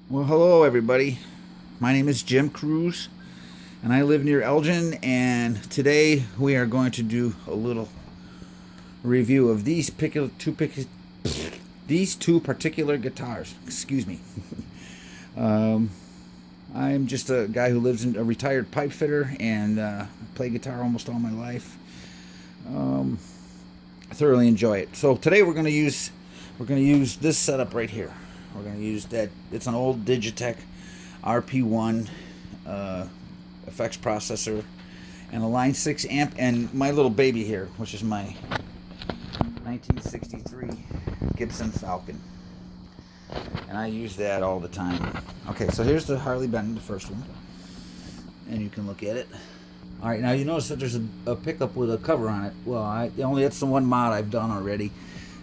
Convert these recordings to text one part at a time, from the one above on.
Well, hello everybody. My name is Jim Cruz, and I live near Elgin. And today we are going to do a little review of these two particular guitars. Excuse me. um, I'm just a guy who lives in a retired pipe fitter, and play guitar almost all my life. Um, I thoroughly enjoy it. So today we're going to use this setup right here. We're going to use that. It's an old Digitech RP1 effects processor and a Line 6 amp, and my little baby here, which is my 1963 Gibson Falcon. And I use that all the time. Okay, so here's the Harley Benton, the first one. And you can look at it. Alright, now you notice that there's a pickup with a cover on it. Well, that's the one mod I've done already,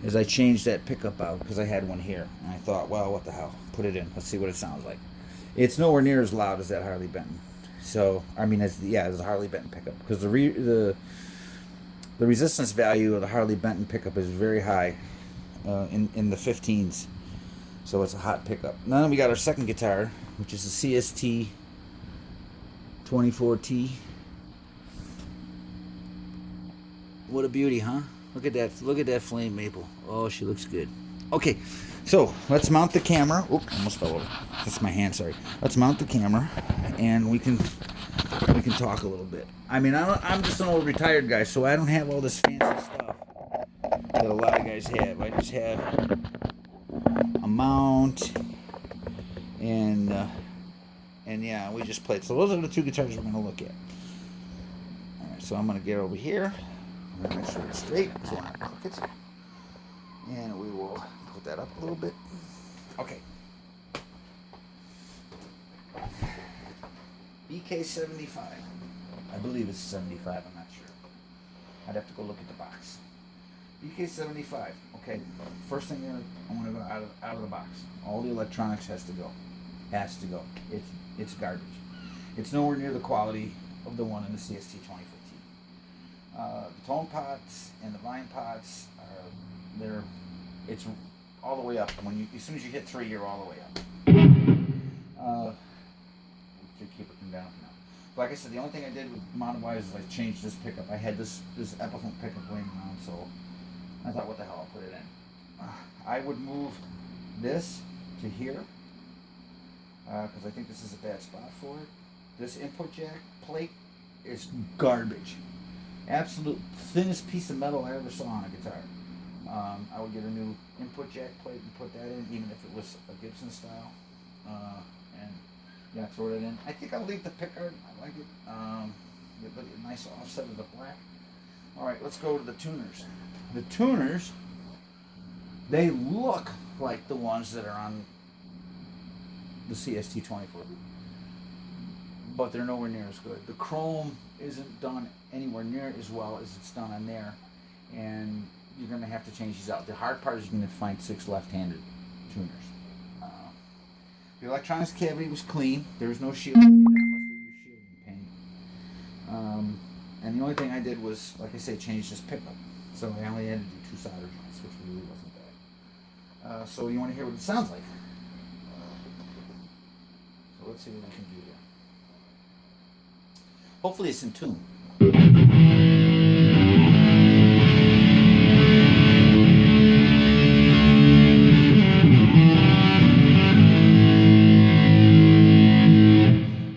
is I changed that pickup out because I had one here. And I thought, well, what the hell? Put it in. Let's see what it sounds like. It's nowhere near as loud as that Harley Benton. So, I mean, it's a Harley Benton pickup. Because the resistance value of the Harley Benton pickup is very high, in the 15s. So it's a hot pickup. Now we got our second guitar, which is the CST 24T. What a beauty, huh? Look at that. Look at that flame maple. Oh, she looks good. Okay, so let's mount the camera. Oops, almost fell over. That's my hand. Sorry. Let's mount the camera, and we can talk a little bit. I mean, I'm just an old retired guy, so I don't have all this fancy stuff that a lot of guys have. I just have a mount, and yeah, we just played. So those are the two guitars we're going to look at. All right, so I'm going to get over here. I'm going to make sure it's straight, so I don't crook it. And we will put that up a little bit. Okay. BK75. I believe it's 75, I'm not sure. I'd have to go look at the box. BK75. Okay. First thing I want to go out of the box. All the electronics has to go. Has to go. It's garbage. It's nowhere near the quality of the one in the CST 2015. The tone pots and the line pots it's all the way up. As soon as you hit 3, you're all the way up. Keep it down now. Like I said, the only thing I did with mod-wise is I changed this pickup. I had this Epiphone pickup laying around, so I thought, what the hell, I'll put it in. I would move this to here, because I think this is a bad spot for it. This input jack plate is garbage. Absolute thinnest piece of metal I ever saw on a guitar. I would get a new input jack plate and put that in, even if it was a Gibson style. And yeah, throw that in. I think I'll leave the pickguard. I like it. Get a nice offset of the black. Alright, let's go to the tuners. The tuners, they look like the ones that are on the CST 24, but they're nowhere near as good. The chrome isn't done anywhere near as well as it's done on there, and you're going to have to change these out. The hard part is you're going to find 6 left-handed tuners. The electronics cavity was clean. There was no shielding in there unless they used shielding paint. And the only thing I did was, like I say, change this pickup. So I only had to do 2 solder joints, which really wasn't bad. So you want to hear what it sounds like. So let's see what we can do here. Hopefully it's in tune.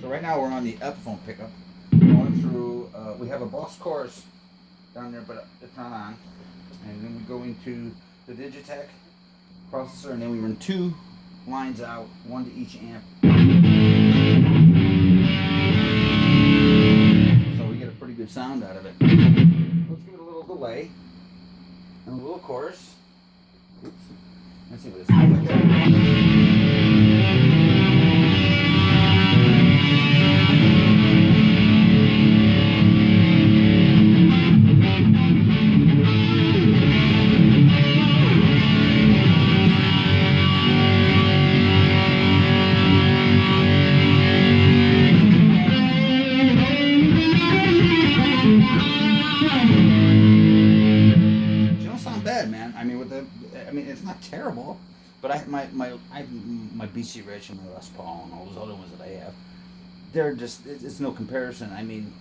So right now we're on the Epiphone pickup. Going through, we have a boss chorus down there, but it's not on. And then we go into the Digitech processor, and then we run 2 lines out, 1 to each amp. Pretty good sound out of it. Let's give it a little delay and a little chorus. Oops. Let's see what it sounds like. She don't sound bad, man. I mean, it's not terrible, but my BC Rich and my Les Paul and all those other ones that I have, they're just, it's no comparison. I mean,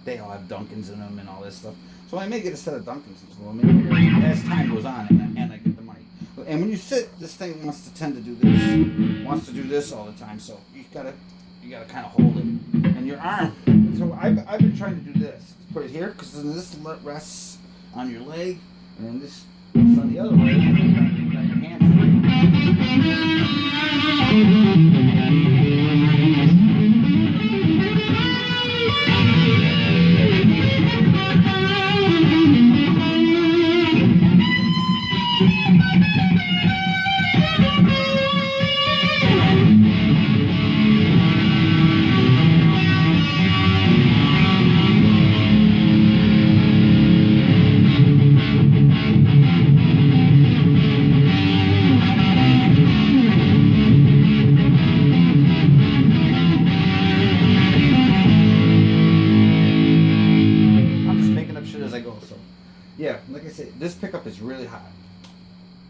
they all have Duncans in them and all this stuff. So I may get a set of Duncans as time goes on, and I get the money. And when you sit, this thing wants to tend to do this, wants to do this all the time. So you gotta kind of hold it, and your arm. So I've been trying to do this. Put it here, because then this rests on your leg, and then this is on the other leg. And got your hands. Yeah, like I said, this pickup is really hot.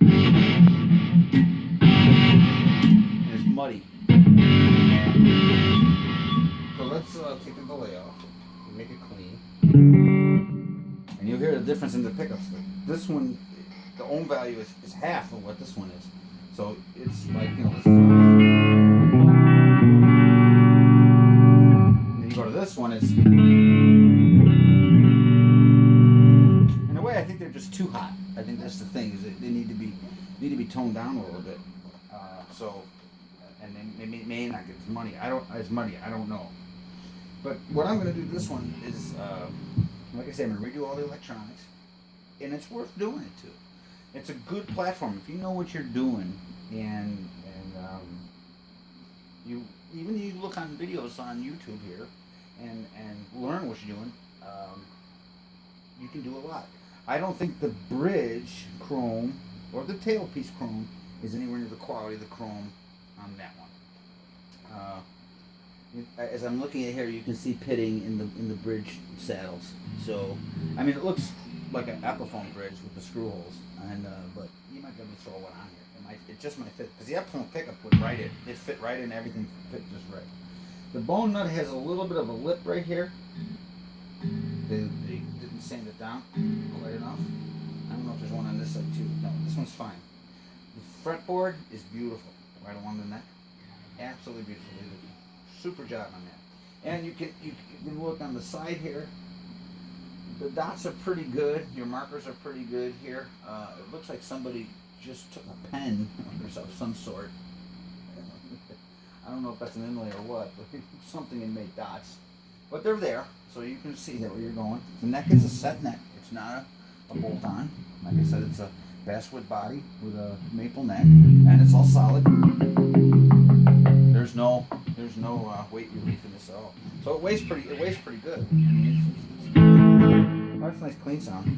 And it's muddy. So let's take the delay off and make it clean. And you'll hear the difference in the pickups. This one, the ohm value is half of what this one is. So it's like, you know, this is and then you go to this one, it's... I think they're just too hot. I think that's the thing, is that they need to be toned down a little bit. And they may not get as money. I don't know. But what I'm going to do this one is, like I said, I'm going to redo all the electronics, and it's worth doing it too. It's a good platform if you know what you're doing, and you look on videos on YouTube here, and learn what you're doing. You can do a lot. I don't think the bridge chrome or the tailpiece chrome is anywhere near the quality of the chrome on that one. As I'm looking at here, you can see pitting in the bridge saddles. So, I mean, it looks like an Epiphone bridge with the screw holes, and but you might be able to throw one on here. It just might fit, because the Epiphone pickup would right it. It fit right in, everything fit just right. The bone nut has a little bit of a lip right here. They didn't sand it down quite enough. I don't know if there's one on this side too. No, this one's fine. The fretboard is beautiful right along the neck. Absolutely beautiful. They did a super job on that. And you can look on the side here. The dots are pretty good. Your markers are pretty good here. It looks like somebody just took a pen of some sort. I don't know if that's an inlay or what, but something and made dots. But they're there, so you can see that where you're going. The neck is a set neck. It's not a bolt-on. Like I said, it's a basswood body with a maple neck, and it's all solid. There's no weight relief in this at all. So it weighs pretty good. I mean, that's a nice clean sound.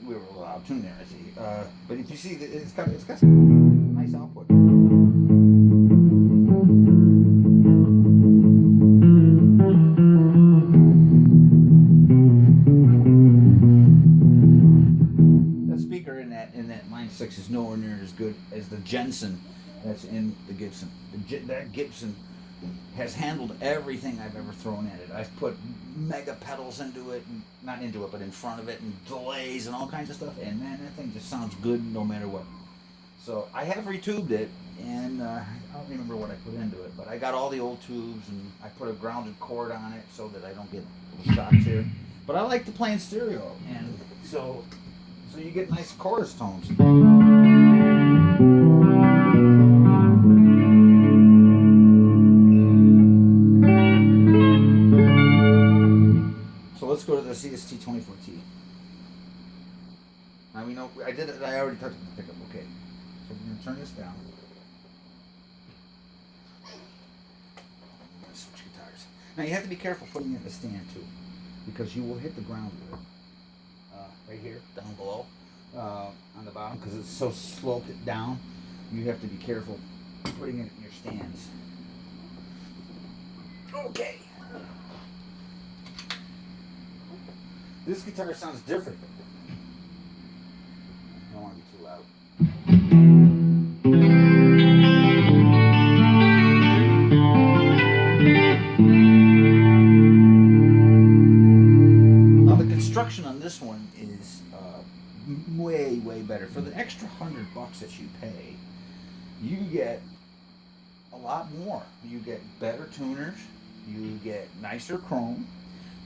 We were a little out of tune there, I see. But if you see, it's got some nice output. That speaker in that Line 6 is nowhere near as good as the Jensen that's in the Gibson. That Gibson has handled everything I've ever thrown at it. I've put mega pedals into it, not into it, but in front of it, and delays and all kinds of stuff, and man, that thing just sounds good no matter what. So I have retubed it, and I don't remember what I put into it, but I got all the old tubes, and I put a grounded cord on it so that I don't get little shocks here. But I like to play in stereo, and so you get nice chorus tones. Let's go to the CST 24T. Now we know I already touched the pickup. Okay, so we're going to turn this down. I'm going to switch guitars. Now you have to be careful putting it in the stand too, because you will hit the ground with it. right here, down below, on the bottom, because it's so sloped it down. You have to be careful putting it in your stands. Okay. This guitar sounds different. I don't want to be too loud. Now the construction on this one is way better. For the extra $100 that you pay, you get a lot more. You get better tuners, you get nicer chrome,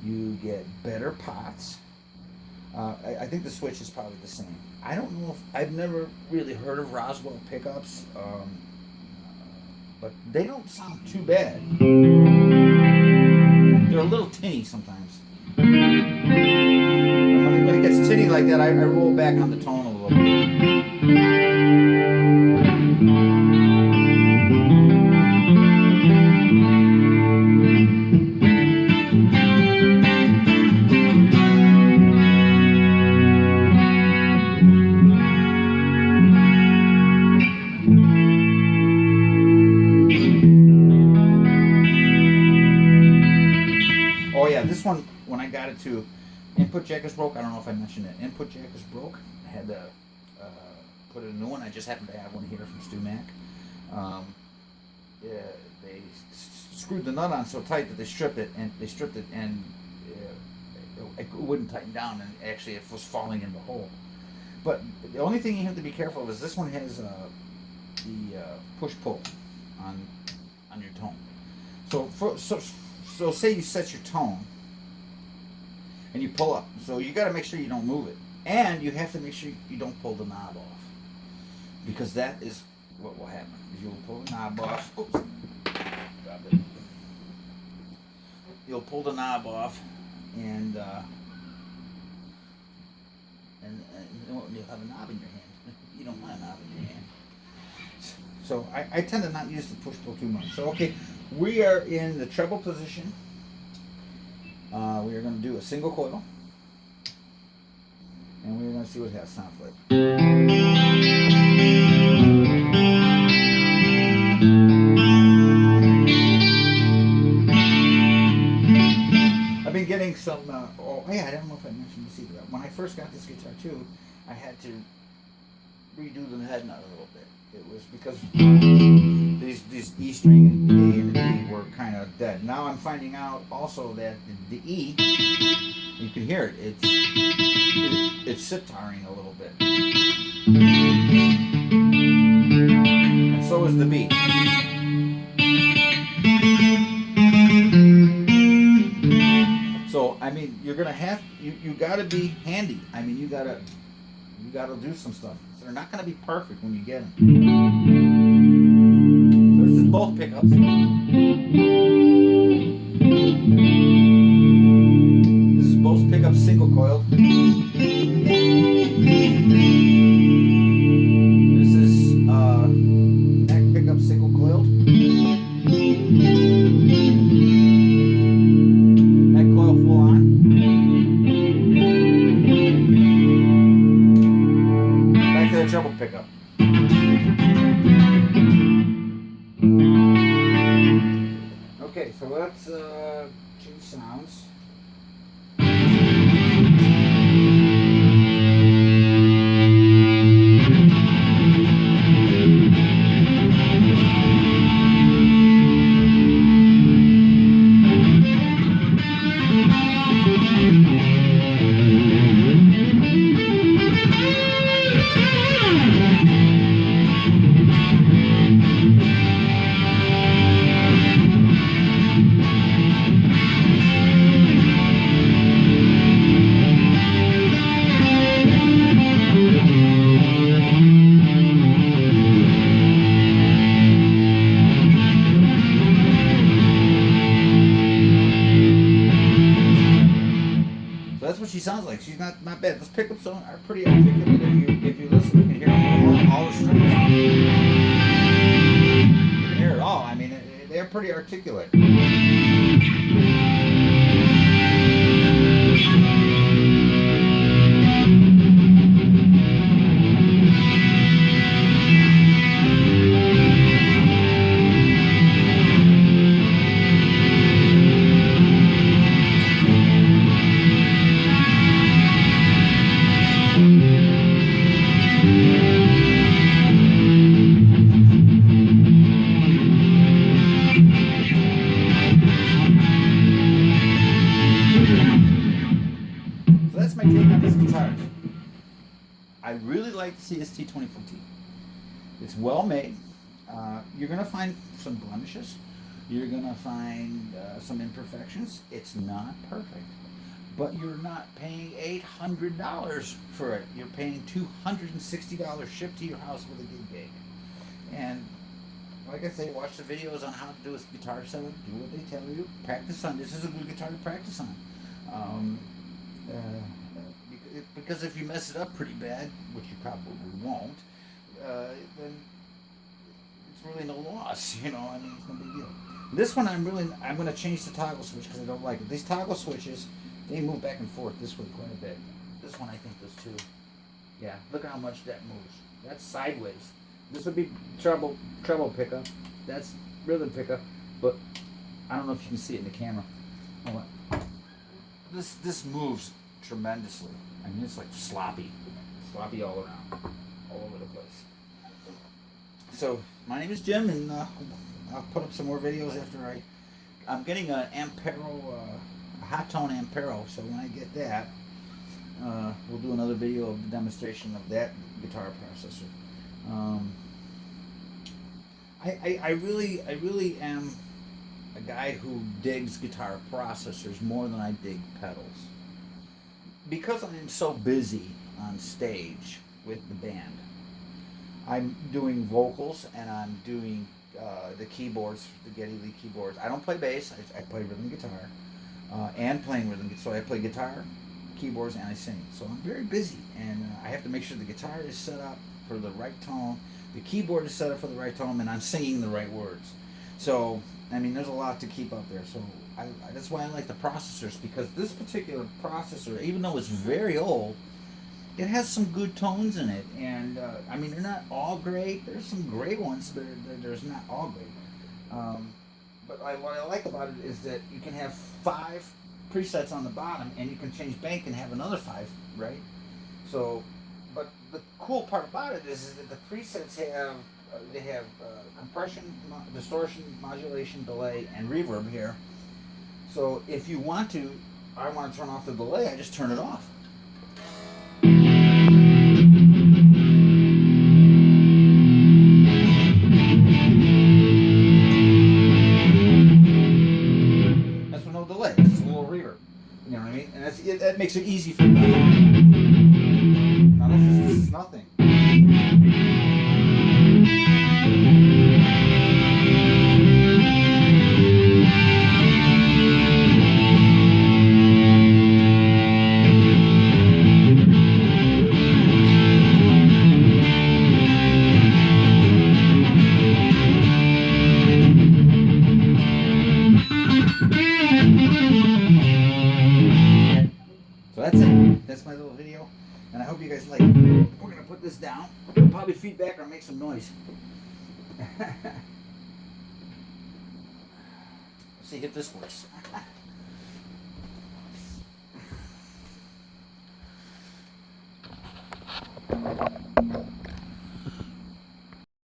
you get better pots. I think the switch is probably the same. I don't know if I've never really heard of Roswell pickups, but they don't sound too bad. They're a little tinny sometimes. And when it gets tinny like that, I roll back on the tone a little bit. Oh yeah, this one, when I got it to, input jack is broke. I don't know if I mentioned it. Input jack is broke. I had to put in a new one. I just happened to have one here from Stu Mac. Yeah, they screwed the nut on so tight that they stripped it, and it wouldn't tighten down, and actually it was falling in the hole. But the only thing you have to be careful of is this one has the push-pull on your tone. So say you set your tone and you pull up. So you got to make sure you don't move it. And you have to make sure you don't pull the knob off. Because that is what will happen. You'll pull the knob off. Oops. Drop it. You'll pull the knob off and you'll have a knob in your hand. You don't want a knob in your hand. So I tend to not use the push-pull too much. So okay, we are in the treble position. We are going to do a single coil. And we're going to see what that sounds like. I've been getting some, oh yeah, I don't know if I mentioned this either. When I first got this guitar too, I had to redo the head nut a little bit. It was because these E string and the A and the D were kind of dead. Now I'm finding out also that the E, you can hear it, it's sitaring a little bit. And so is the B. So I mean, you're gonna have you gotta be handy. I mean, you gotta do some stuff. So they're not gonna be perfect when you get them. So this is both pickups. This is both pickups single coiled. This is neck pickup single coiled. Neck coil full on. Back to the treble pickup. Okay, so let's change sounds. That's what she sounds like. She's not bad. Those pickups are pretty articulate. If you listen, you can hear all the strings. You can hear it all. I mean, they're pretty articulate. guitars. I really like the CST 24T. It's well made. You're going to find some blemishes. You're going to find some imperfections. It's not perfect. But you're not paying $800 for it. You're paying $260 shipped to your house with a gig. And like I say, watch the videos on how to do a guitar setup. Do what they tell you. Practice on. This is a good guitar to practice on. Because if you mess it up pretty bad, which you probably won't, then it's really no loss. You know, I mean, it's no big deal. This one, I'm going to change the toggle switch because I don't like it. These toggle switches, they move back and forth this way quite a bit. This one, I think, does too. Yeah, look at how much that moves. That's sideways. This would be treble pickup. That's rhythm pickup. But I don't know if you can see it in the camera. Hold on. This moves tremendously. I mean, it's like sloppy all around, all over the place. So my name is Jim, and I'll put up some more videos after I'm getting an Ampero, a hot tone Ampero. So when I get that, we'll do another video of the demonstration of that guitar processor. I really am a guy who digs guitar processors more than I dig pedals. Because I'm so busy on stage with the band, I'm doing vocals and I'm doing the keyboards, the Geddy Lee keyboards. I don't play bass, I play rhythm guitar and playing rhythm guitar. So I play guitar, keyboards, and I sing. So I'm very busy, and I have to make sure the guitar is set up for the right tone, the keyboard is set up for the right tone, and I'm singing the right words. So, I mean, there's a lot to keep up there. So that's why I like the processors, because this particular processor, even though it's very old, it has some good tones in it. And I mean, they're not all great. There's some great ones, but there's not all great. But what I like about it is that you can have 5 presets on the bottom, and you can change bank and have another 5, right? So, but the cool part about it is that the presets have compression, distortion, modulation, delay, and reverb here. So if you want to, I want to turn off the delay, I just turn it off. That's with no delay. It's just a little reverb. You know what I mean? And that makes it easy for me. Now this is nothing. So that's it. That's my little video, and I hope you guys like it. We're gonna put this down. It'll probably feedback or make some noise. Let's see if this works.